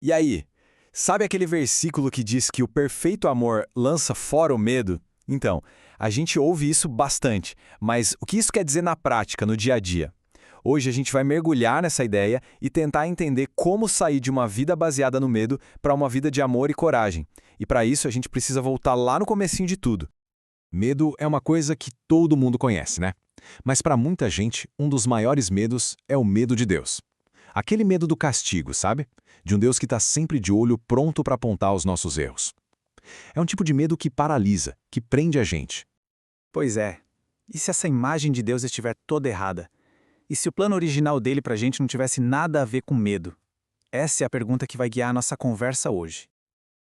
E aí, sabe aquele versículo que diz que o perfeito amor lança fora o medo? Então, a gente ouve isso bastante, mas o que isso quer dizer na prática, no dia a dia? Hoje a gente vai mergulhar nessa ideia e tentar entender como sair de uma vida baseada no medo para uma vida de amor e coragem. E para isso a gente precisa voltar lá no comecinho de tudo. Medo é uma coisa que todo mundo conhece, né? Mas para muita gente, um dos maiores medos é o medo de Deus. Aquele medo do castigo, sabe? De um Deus que está sempre de olho, pronto para apontar os nossos erros. É um tipo de medo que paralisa, que prende a gente. Pois é. E se essa imagem de Deus estiver toda errada? E se o plano original dele pra gente não tivesse nada a ver com medo? Essa é a pergunta que vai guiar a nossa conversa hoje.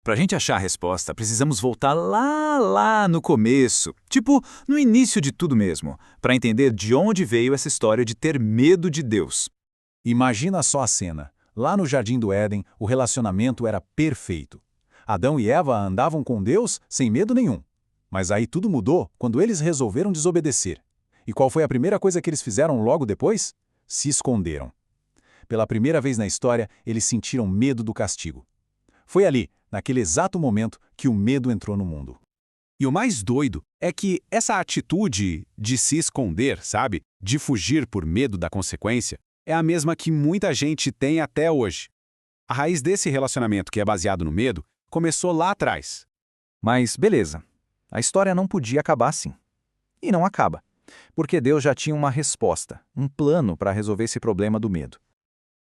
Para a gente achar a resposta, precisamos voltar lá no começo, tipo no início de tudo mesmo, para entender de onde veio essa história de ter medo de Deus. Imagina só a cena. Lá no Jardim do Éden, o relacionamento era perfeito. Adão e Eva andavam com Deus sem medo nenhum. Mas aí tudo mudou quando eles resolveram desobedecer. E qual foi a primeira coisa que eles fizeram logo depois? Se esconderam. Pela primeira vez na história, eles sentiram medo do castigo. Foi ali, naquele exato momento, que o medo entrou no mundo. E o mais doido é que essa atitude de se esconder, sabe? De fugir por medo da consequência, é a mesma que muita gente tem até hoje. A raiz desse relacionamento que é baseado no medo começou lá atrás. Mas beleza, a história não podia acabar assim. E não acaba, porque Deus já tinha uma resposta, um plano para resolver esse problema do medo.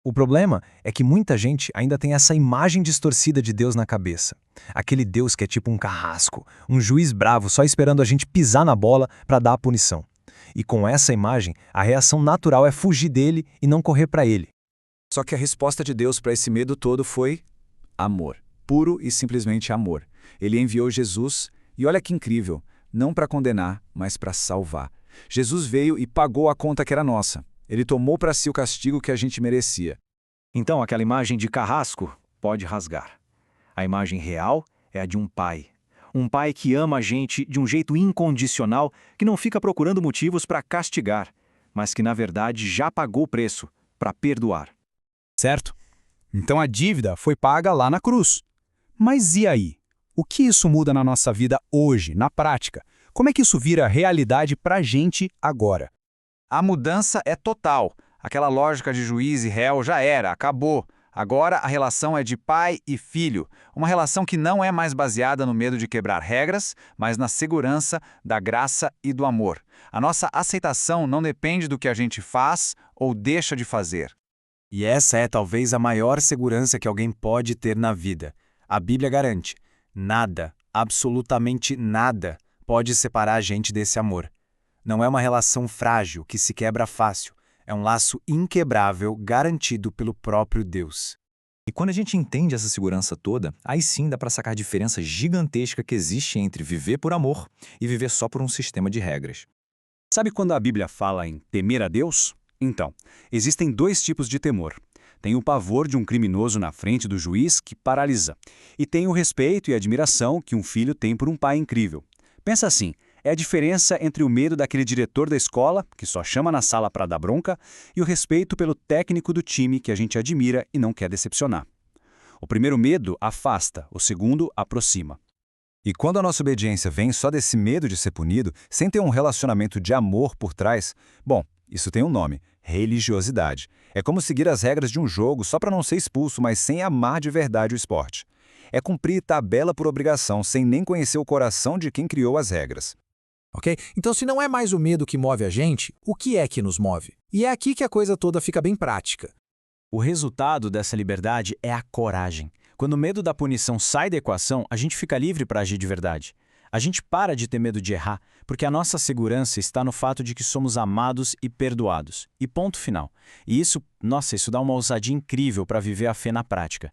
O problema é que muita gente ainda tem essa imagem distorcida de Deus na cabeça. Aquele Deus que é tipo um carrasco, um juiz bravo só esperando a gente pisar na bola para dar a punição. E com essa imagem, a reação natural é fugir dele e não correr para ele. Só que a resposta de Deus para esse medo todo foi amor. Puro e simplesmente amor. Ele enviou Jesus, e olha que incrível, não para condenar, mas para salvar. Jesus veio e pagou a conta que era nossa. Ele tomou para si o castigo que a gente merecia. Então aquela imagem de carrasco pode rasgar. A imagem real é a de um pai. Um pai que ama a gente de um jeito incondicional, que não fica procurando motivos para castigar, mas que na verdade já pagou o preço para perdoar. Certo? Então a dívida foi paga lá na cruz. Mas e aí? O que isso muda na nossa vida hoje, na prática? Como é que isso vira realidade pra gente agora? A mudança é total. Aquela lógica de juiz e réu já era, acabou. Agora a relação é de pai e filho, uma relação que não é mais baseada no medo de quebrar regras, mas na segurança da graça e do amor. A nossa aceitação não depende do que a gente faz ou deixa de fazer. E essa é talvez a maior segurança que alguém pode ter na vida. A Bíblia garante: nada, absolutamente nada, pode separar a gente desse amor. Não é uma relação frágil que se quebra fácil. É um laço inquebrável garantido pelo próprio Deus. E quando a gente entende essa segurança toda, aí sim dá para sacar a diferença gigantesca que existe entre viver por amor e viver só por um sistema de regras. Sabe quando a Bíblia fala em temer a Deus? Então, existem dois tipos de temor. Tem o pavor de um criminoso na frente do juiz, que paralisa. E tem o respeito e admiração que um filho tem por um pai incrível. Pensa assim, é a diferença entre o medo daquele diretor da escola, que só chama na sala para dar bronca, e o respeito pelo técnico do time que a gente admira e não quer decepcionar. O primeiro medo afasta, o segundo aproxima. E quando a nossa obediência vem só desse medo de ser punido, sem ter um relacionamento de amor por trás, bom, isso tem um nome: religiosidade. É como seguir as regras de um jogo só para não ser expulso, mas sem amar de verdade o esporte. É cumprir tabela por obrigação, sem nem conhecer o coração de quem criou as regras. Ok? Então, se não é mais o medo que move a gente, o que é que nos move? E é aqui que a coisa toda fica bem prática. O resultado dessa liberdade é a coragem. Quando o medo da punição sai da equação, a gente fica livre para agir de verdade. A gente para de ter medo de errar, porque a nossa segurança está no fato de que somos amados e perdoados. E ponto final. E isso dá uma ousadia incrível para viver a fé na prática.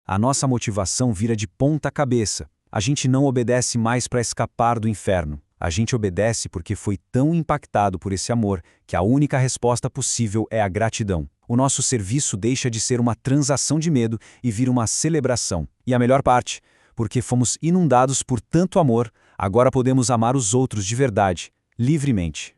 A nossa motivação vira de ponta cabeça. A gente não obedece mais para escapar do inferno. A gente obedece porque foi tão impactado por esse amor que a única resposta possível é a gratidão. O nosso serviço deixa de ser uma transação de medo e vira uma celebração. E a melhor parte, porque fomos inundados por tanto amor, agora podemos amar os outros de verdade, livremente.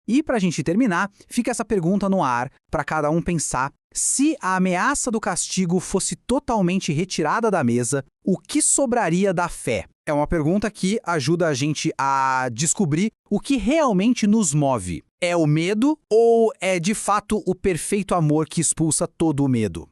E para a gente terminar, fica essa pergunta no ar para cada um pensar Se a ameaça do castigo fosse totalmente retirada da mesa, o que sobraria da fé? É uma pergunta que ajuda a gente a descobrir o que realmente nos move. É o medo ou é de fato o perfeito amor que expulsa todo o medo?